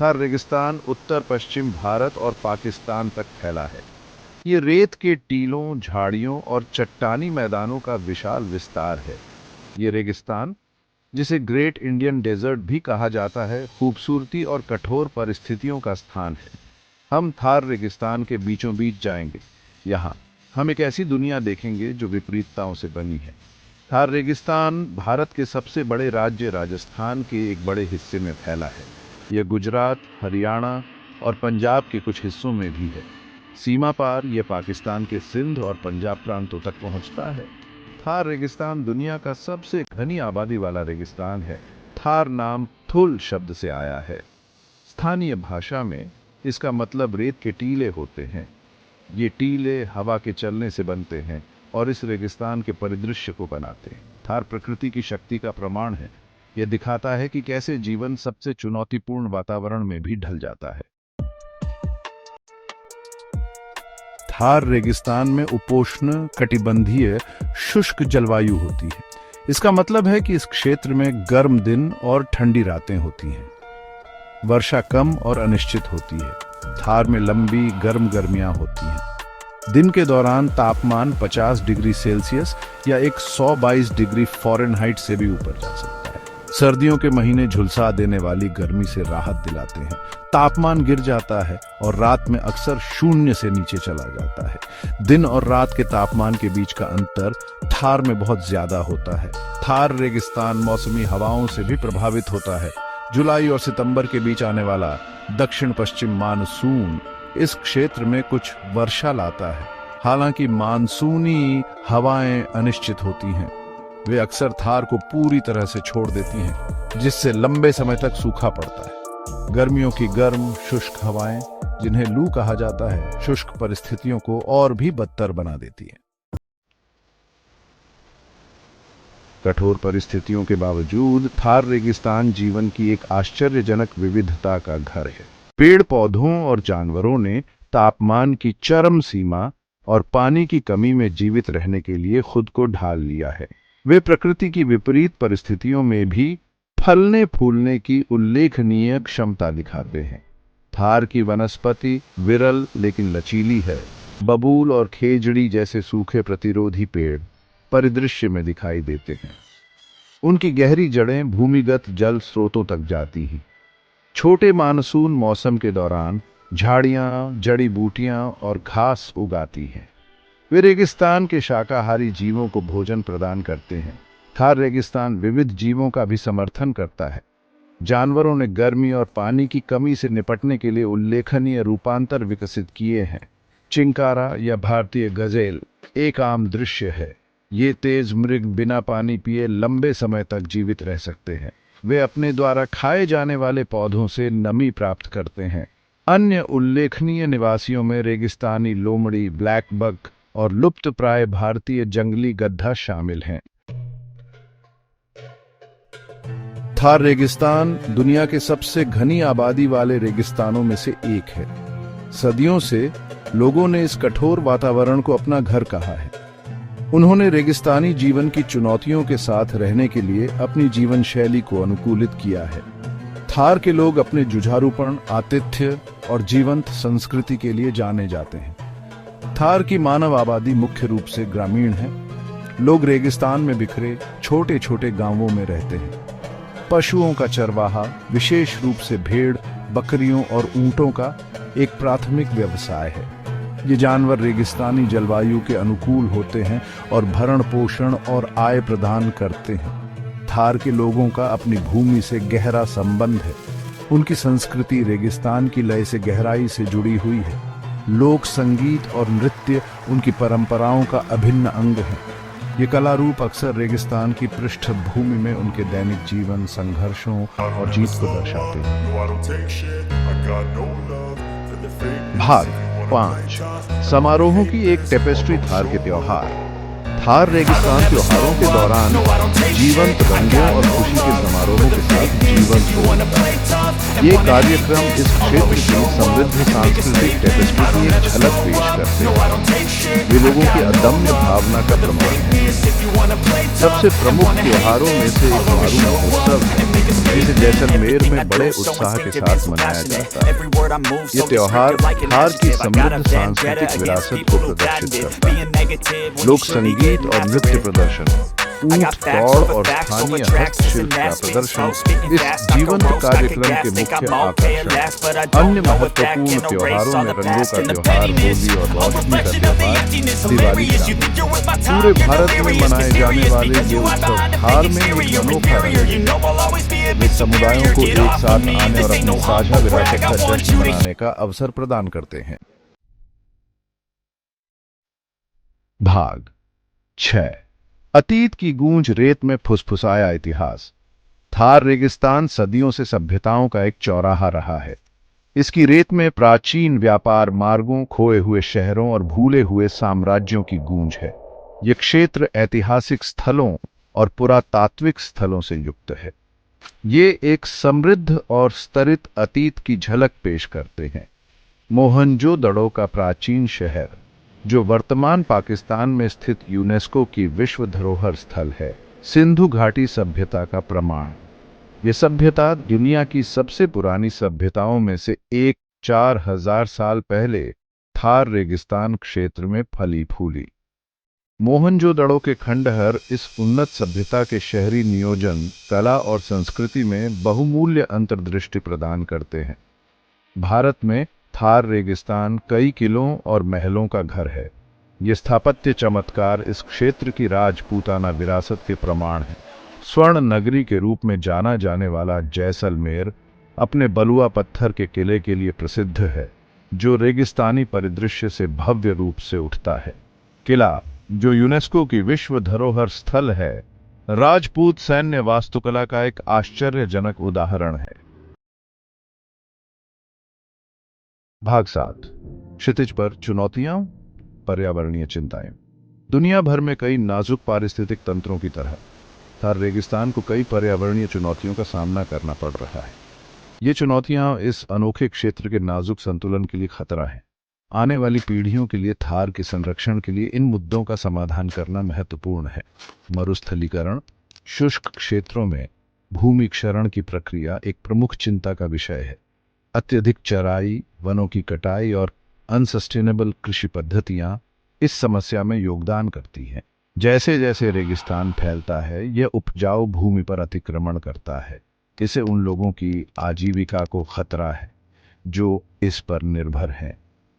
थार रेगिस्तान उत्तर पश्चिम भारत और पाकिस्तान तक फैला है। ये रेत के टीलों, झाड़ियों और चट्टानी मैदानों का विशाल विस्तार है। ये रेगिस्तान, जिसे ग्रेट इंडियन डेजर्ट भी कहा जाता है, खूबसूरती और कठोर परिस्थितियों का स्थान है। हम थार रेगिस्तान के बीचों बीच जाएंगे। यहाँ हम एक ऐसी दुनिया देखेंगे जो विपरीतताओं से बनी है। थार रेगिस्तान भारत के सबसे बड़े राज्य राजस्थान के एक बड़े हिस्से में फैला है। यह गुजरात, हरियाणा और पंजाब के कुछ हिस्सों में भी है। सीमा पार यह पाकिस्तान के सिंध और पंजाब प्रांतों तक पहुंचता है। थार रेगिस्तान दुनिया का सबसे घनी आबादी वाला रेगिस्तान है। थार नाम थुल शब्द से आया है। स्थानीय भाषा में इसका मतलब रेत के टीले होते हैं। ये टीले हवा के चलने से बनते हैं और इस रेगिस्तान के परिदृश्य को बनाते हैं। थार प्रकृति की शक्ति का प्रमाण है। यह दिखाता है कि कैसे जीवन सबसे चुनौतीपूर्ण वातावरण में भी ढल जाता है। थार रेगिस्तान में उपोष्ण कटिबंधीय शुष्क जलवायु होती है। इसका मतलब है कि इस क्षेत्र में गर्म दिन और ठंडी रातें होती हैं। वर्षा कम और अनिश्चित होती है। थार में लंबी गर्म गर्मियां होती हैं। दिन के दौरान तापमान 50 डिग्री सेल्सियस या 122 डिग्री फ़ारेनहाइट से भी ऊपर जा सकता है। सर्दियों के महीने झुलसा देने वाली गर्मी से राहत दिलाते हैं। तापमान गिर जाता है और रात में अक्सर शून्य से नीचे चला जाता है। दिन और रात के तापमान के बीच का अंतर थार में बहुत ज्यादा होता है। थार रेगिस्तान मौसमी हवाओं से भी प्रभावित होता है। जुलाई और सितंबर के बीच आने वाला दक्षिण पश्चिम मानसून इस क्षेत्र में कुछ वर्षा लाता है। हालांकि मानसूनी हवाएं अनिश्चित होती हैं। वे अक्सर थार को पूरी तरह से छोड़ देती हैं, जिससे लंबे समय तक सूखा पड़ता है। गर्मियों की गर्म शुष्क हवाएं, जिन्हें लू कहा जाता है, शुष्क परिस्थितियों को और भी बदतर बना देती हैं। कठोर परिस्थितियों के बावजूद थार रेगिस्तान जीवन की एक आश्चर्यजनक विविधता का घर है। पेड़ पौधों और जानवरों ने तापमान की चरम सीमा और पानी की कमी में जीवित रहने के लिए खुद को ढाल लिया है। वे प्रकृति की विपरीत परिस्थितियों में भी फलने फूलने की उल्लेखनीय क्षमता दिखाते हैं। थार की वनस्पति विरल लेकिन लचीली है। बबूल और खेजड़ी जैसे सूखे प्रतिरोधी पेड़ परिदृश्य में दिखाई देते हैं। उनकी गहरी जड़ें भूमिगत जल स्रोतों तक जाती हैं। छोटे मानसून मौसम के दौरान झाड़ियां, जड़ी बूटियां और घास उगाती हैं। वे रेगिस्तान के शाकाहारी जीवों को भोजन प्रदान करते हैं। थार रेगिस्तान विविध जीवों का भी समर्थन करता है। जानवरों ने गर्मी और पानी की कमी से निपटने के लिए उल्लेखनीय रूपांतर विकसित किए हैं। चिंकारा या भारतीय गजेल एक आम दृश्य है। ये तेज मृग बिना पानी पिए लंबे समय तक जीवित रह सकते हैं। वे अपने द्वारा खाए जाने वाले पौधों से नमी प्राप्त करते हैं। अन्य उल्लेखनीय निवासियों में रेगिस्तानी लोमड़ी, ब्लैक बक और लुप्तप्राय भारतीय जंगली गद्दा शामिल हैं। थार रेगिस्तान दुनिया के सबसे घनी आबादी वाले रेगिस्तानों में से एक है। सदियों से लोगों ने इस कठोर वातावरण को अपना घर कहा है। उन्होंने रेगिस्तानी जीवन की चुनौतियों के साथ रहने के लिए अपनी जीवन शैली को अनुकूलित किया है। थार के लोग अपने जुझारूपन, आतिथ्य और जीवंत संस्कृति के लिए जाने जाते हैं। थार की मानव आबादी मुख्य रूप से ग्रामीण है। लोग रेगिस्तान में बिखरे छोटे छोटे गांवों में रहते हैं। पशुओं का चरवाहा, विशेष रूप से भेड़, बकरियों और ऊंटों का एक प्राथमिक व्यवसाय है। ये जानवर रेगिस्तानी जलवायु के अनुकूल होते हैं और भरण पोषण और आय प्रदान करते हैं। थार के लोगों का अपनी भूमि से गहरा संबंध है। उनकी संस्कृति रेगिस्तान की लय से गहराई से जुड़ी हुई है। लोक संगीत और नृत्य उनकी परंपराओं का अभिन्न अंग है। ये कला रूप अक्सर रेगिस्तान की पृष्ठभूमि में उनके दैनिक जीवन, संघर्षों और जीत को दर्शाते हैं। भाग 5 समारोहों की एक टेपेस्ट्री थार के त्योहार। थार रेगिस्तान त्योहारों के दौरान जीवंत रंगों और खुशी के समारोहों के साथ जीवंत हो। ये कार्यक्रम इस क्षेत्र की समृद्ध सांस्कृतिक टेपेस्ट्री की एक झलक पेश करते हैं। वे लोगों की अदम्य भावना का प्रमाण है। सबसे प्रमुख त्योहारों में से एक मारू महोत्सव है, जिसे जैसलमेर में बड़े उत्साह के साथ मनाया जाता है। ये त्योहार थार की समृद्ध सांस्कृतिक विरासत को प्रदर्शित करता है। लोक संगीत और नृत्य प्रदर्शन, ऊंट दौड़ और स्थानीय हस्तशिल्प का प्रदर्शन इस जीवंत कार्यक्रम के मुख्य आकर्षण। अन्य महत्वपूर्ण त्योहारों में रंगों का त्योहार होली और रोशनी का त्योहार दिवाली शामिल। पूरे भारत में मनाए जाने वाले ये उत्सव थार में एक अनोखा रंग है। वे समुदायों को एक साथ आने और अपनी साझा विरासत का जश्न मनाने का अवसर प्रदान करते हैं। भाग 6 अतीत की गूंज रेत में फुसफुसाया इतिहास। थार रेगिस्तान सदियों से सभ्यताओं का एक चौराहा रहा है। इसकी रेत में प्राचीन व्यापार मार्गों, खोए हुए शहरों और भूले हुए साम्राज्यों की गूंज है। यह क्षेत्र ऐतिहासिक स्थलों और पुरातात्विक स्थलों से युक्त है। ये एक समृद्ध और स्तरित अतीत की झलक पेश करते हैं। मोहनजोदड़ो का प्राचीन शहर, जो वर्तमान पाकिस्तान में स्थित यूनेस्को की विश्व धरोहर स्थल है, सिंधु घाटी सभ्यता का प्रमाण। यह सभ्यता दुनिया की सबसे पुरानी सभ्यताओं में से एक 4000 साल पहले थार रेगिस्तान क्षेत्र में फली फूली। मोहनजोदड़ो के खंडहर इस उन्नत सभ्यता के शहरी नियोजन, कला और संस्कृति में बहुमूल्य अंतर्दृष्टि प्रदान करते हैं। भारत में थार रेगिस्तान कई किलों और महलों का घर है। ये स्थापत्य चमत्कार इस क्षेत्र की राजपूताना विरासत के प्रमाण है। स्वर्ण नगरी के रूप में जाना जाने वाला जैसलमेर अपने बलुआ पत्थर के किले के लिए प्रसिद्ध है, जो रेगिस्तानी परिदृश्य से भव्य रूप से उठता है। किला, जो यूनेस्को की विश्व धरोहर स्थल है, राजपूत सैन्य वास्तुकला का एक आश्चर्यजनक उदाहरण है। भाग 7 क्षितिज पर चुनौतियां, पर्यावरणीय चिंताएं। दुनिया भर में कई नाजुक पारिस्थितिक तंत्रों की तरह थार रेगिस्तान को कई पर्यावरणीय चुनौतियों का सामना करना पड़ रहा है। ये चुनौतियां इस अनोखे क्षेत्र के नाजुक संतुलन के लिए खतरा है। आने वाली पीढ़ियों के लिए थार के संरक्षण के लिए इन मुद्दों का समाधान करना महत्वपूर्ण है। मरुस्थलीकरण, शुष्क क्षेत्रों में भूमि क्षरण की प्रक्रिया एक प्रमुख चिंता का विषय है। अत्यधिक चराई, वनों की कटाई और अनसस्टेनेबल कृषि पद्धतियां इस समस्या में योगदान करती हैं। जैसे जैसे रेगिस्तान फैलता है, यह उपजाऊ भूमि पर अतिक्रमण करता है। इससे उन लोगों की आजीविका को खतरा है जो इस पर निर्भर हैं।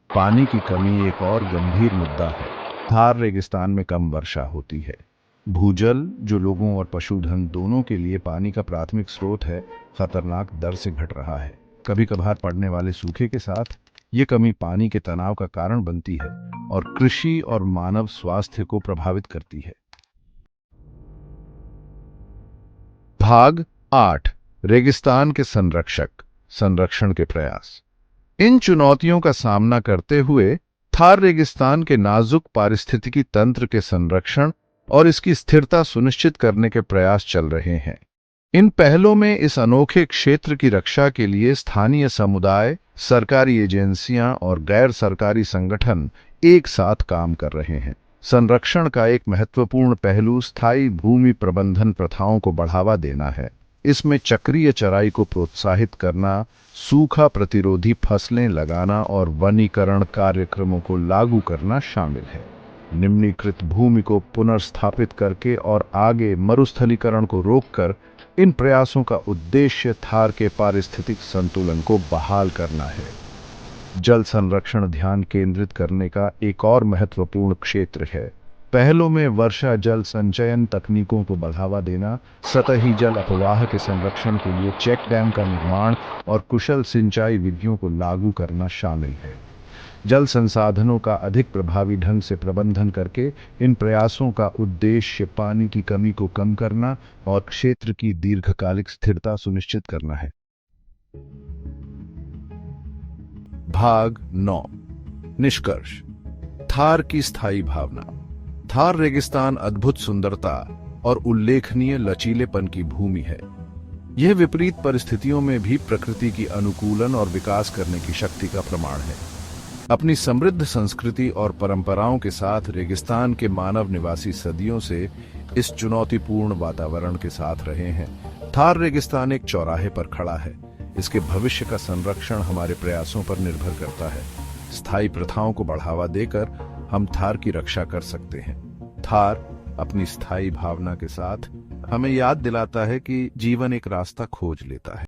पानी की कमी एक और गंभीर मुद्दा है। थार रेगिस्तान में कम वर्षा होती है। भूजल, जो लोगों और पशुधन दोनों के लिए पानी का प्राथमिक स्रोत है, खतरनाक दर से घट रहा है। कभी कभार पड़ने वाले सूखे के साथ ये कमी पानी के तनाव का कारण बनती है और कृषि और मानव स्वास्थ्य को प्रभावित करती है। भाग 8 रेगिस्तान के संरक्षण के प्रयास। इन चुनौतियों का सामना करते हुए थार रेगिस्तान के नाजुक पारिस्थितिकी तंत्र के संरक्षण और इसकी स्थिरता सुनिश्चित करने के प्रयास चल रहे हैं। इन पहलों में इस अनोखे क्षेत्र की रक्षा के लिए स्थानीय समुदाय, सरकारी एजेंसियां और गैर सरकारी संगठन एक साथ काम कर रहे हैं। संरक्षण का एक महत्वपूर्ण पहलू स्थायी भूमि प्रबंधन प्रथाओं को बढ़ावा देना है। इसमें चक्रीय चराई को प्रोत्साहित करना, सूखा प्रतिरोधी फसलें लगाना और वनीकरण कार्यक्रमों को लागू करना शामिल है। निम्नीकृत भूमि को पुनर्स्थापित करके और आगे मरुस्थलीकरण को रोककर इन प्रयासों का उद्देश्य थार के पारिस्थितिक संतुलन को बहाल करना है। जल संरक्षण ध्यान केंद्रित करने का एक और महत्वपूर्ण क्षेत्र है। पहलों में वर्षा जल संचयन तकनीकों को बढ़ावा देना, सतही जल अपवाह के संरक्षण के लिए चेक डैम का निर्माण और कुशल सिंचाई विधियों को लागू करना शामिल है। जल संसाधनों का अधिक प्रभावी ढंग से प्रबंधन करके इन प्रयासों का उद्देश्य पानी की कमी को कम करना और क्षेत्र की दीर्घकालिक स्थिरता सुनिश्चित करना है। भाग 9 निष्कर्ष। थार की स्थायी भावना। थार रेगिस्तान अद्भुत सुंदरता और उल्लेखनीय लचीलेपन की भूमि है। यह विपरीत परिस्थितियों में भी प्रकृति की अनुकूलन और विकास करने की शक्ति का प्रमाण है। अपनी समृद्ध संस्कृति और परंपराओं के साथ रेगिस्तान के मानव निवासी सदियों से इस चुनौतीपूर्ण वातावरण के साथ रहे हैं। थार रेगिस्तान एक चौराहे पर खड़ा है। इसके भविष्य का संरक्षण हमारे प्रयासों पर निर्भर करता है। स्थायी प्रथाओं को बढ़ावा देकर हम थार की रक्षा कर सकते हैं। थार अपनी स्थायी भावना के साथ हमें याद दिलाता है कि जीवन एक रास्ता खोज लेता है।